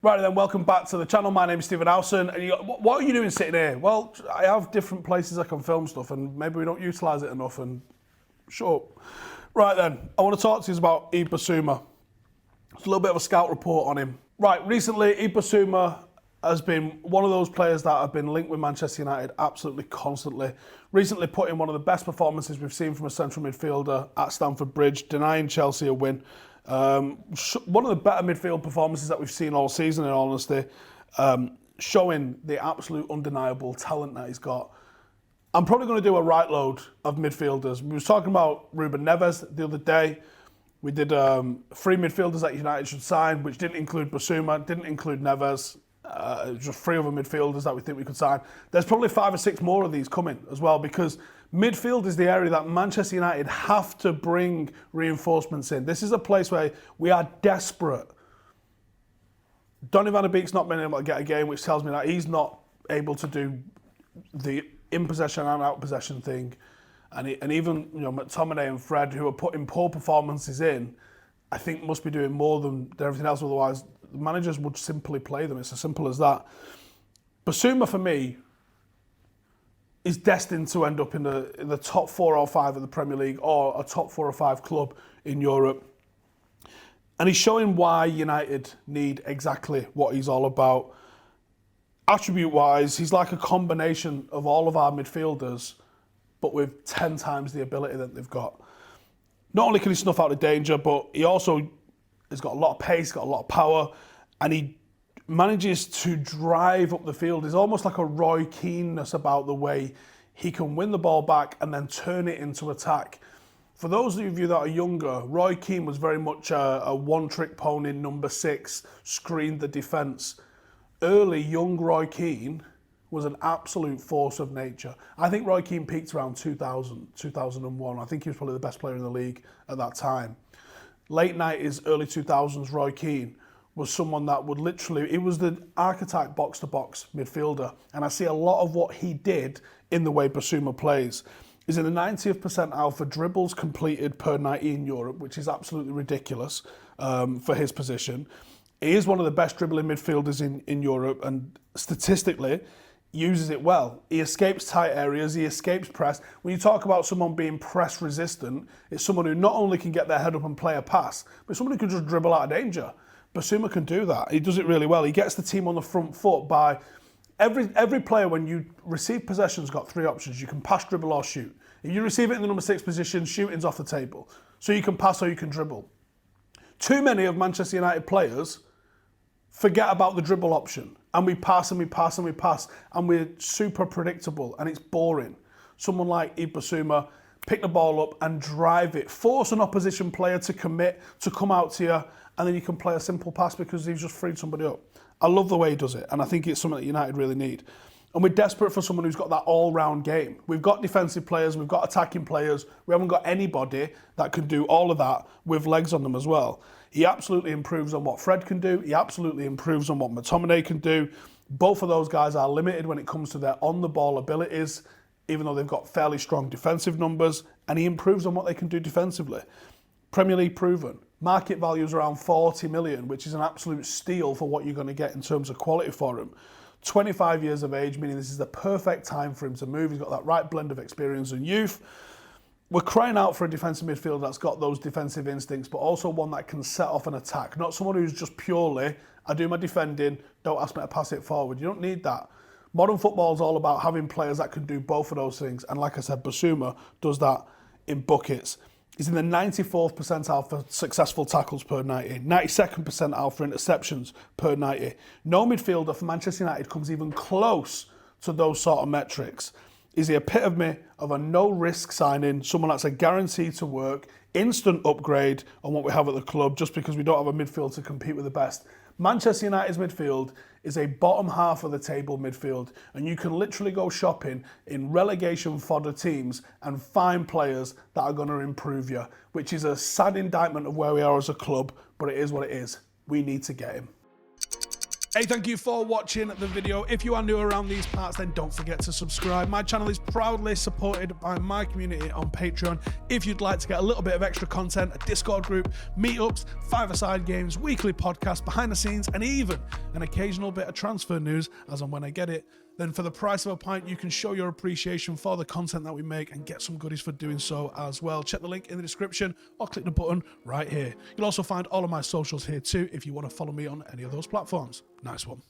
Right then, welcome back to the channel. My name is Howson, and what are you doing sitting here? Well, I have different places I can film stuff, and maybe we don't utilise it enough, and shut up. Right then, I want to talk to you about Yves Bissouma. It's a little bit of a scout report on him. Right, recently, Yves Bissouma has been one of those players that have been linked with Manchester United absolutely constantly. Recently put in one of the best performances we've seen from a central midfielder at Stamford Bridge, denying Chelsea a win. One of the better midfield performances that we've seen all season, in all honesty, showing the absolute undeniable talent that he's got. I'm probably going to do a right load of midfielders. We was talking about Ruben Neves the other day. We did 3 midfielders that United should sign, which didn't include Bissouma, didn't include Neves. Just 3 other midfielders that we think we could sign. There's probably 5 or 6 more of these coming as well, because midfield is the area that Manchester United have to bring reinforcements in. This is a place where we are desperate. Donny van de Beek's not been able to get a game, which tells me that he's not able to do the in possession and out possession thing. And even McTominay and Fred, who are putting poor performances in, I think must be doing more than everything else. Otherwise, the managers would simply play them. It's as simple as that. Bissouma, for me, is destined to end up in the top 4 or 5 of the Premier League, or a top 4 or 5 club in Europe. And he's showing why United need exactly what he's all about. Attribute-wise, he's like a combination of all of our midfielders, but with 10 times the ability that they've got. Not only can he snuff out the danger, but he also has got a lot of pace, got a lot of power, and he manages to drive up the field. There's almost like a Roy Keane-ness about the way he can win the ball back and then turn it into attack. For those of you that are younger, Roy Keane was very much a one-trick pony, number 6, screened the defence. Early, young Roy Keane was an absolute force of nature. I think Roy Keane peaked around 2000, 2001. I think he was probably the best player in the league at that time. Late 90s, early 2000s, Roy Keane was someone that would literally, he was the archetype box-to-box midfielder. And I see a lot of what he did in the way Bissouma plays. He's in the 90th percentile for dribbles completed per 90 in Europe, which is absolutely ridiculous for his position. He is one of the best dribbling midfielders in Europe, and statistically, uses it well. He escapes tight areas, he escapes press. When you talk about someone being press resistant, it's someone who not only can get their head up and play a pass, but someone who can just dribble out of danger. Bissouma can do that. He does it really well. He gets the team on the front foot by every player. When you receive possession, has got 3 options. You can pass, dribble, or shoot. If you receive it in the number 6 position, shooting's off the table. So you can pass or you can dribble. Too many of Manchester United players forget about the dribble option, and we pass and we pass and we pass, and we're super predictable, and it's boring. Someone like Yves Bissouma, pick the ball up and drive it, force an opposition player to commit, to come out to you, and then you can play a simple pass because he's just freed somebody up. I love the way he does it, and I think it's something that United really need. And we're desperate for someone who's got that all-round game. We've got defensive players, we've got attacking players, we haven't got anybody that can do all of that with legs on them as well. He absolutely improves on what Fred can do. He absolutely improves on what McTominay can do. Both of those guys are limited when it comes to their on-the-ball abilities, even though they've got fairly strong defensive numbers, and he improves on what they can do defensively. Premier League proven. Market value is around 40 million, which is an absolute steal for what you're going to get in terms of quality for him. 25 years of age, meaning this is the perfect time for him to move. He's got that right blend of experience and youth. We're crying out for a defensive midfielder that's got those defensive instincts, but also one that can set off an attack. Not someone who's just purely, I do my defending, don't ask me to pass it forward. You don't need that. Modern football is all about having players that can do both of those things. And like I said, Bissouma does that in buckets. He's in the 94th percentile for successful tackles per 90, 92nd percentile for interceptions per 90. No midfielder for Manchester United comes even close to those sort of metrics. He's the epitome of a no-risk signing, someone that's a guarantee to work, instant upgrade on what we have at the club, just because we don't have a midfield to compete with the best. Manchester United's midfield is a bottom half of the table midfield, and you can literally go shopping in relegation fodder teams and find players that are going to improve you, which is a sad indictment of where we are as a club, but it is what it is. We need to get him. Hey, thank you for watching the video. If you are new around these parts, then don't forget to subscribe. My channel is proudly supported by my community on Patreon. If you'd like to get a little bit of extra content, a Discord group, meetups, five-a-side games, weekly podcasts, behind the scenes, and even an occasional bit of transfer news as and when I get it, then for the price of a pint, you can show your appreciation for the content that we make and get some goodies for doing so as well. Check the link in the description or click the button right here. You'll also find all of my socials here too if you want to follow me on any of those platforms. Nice one.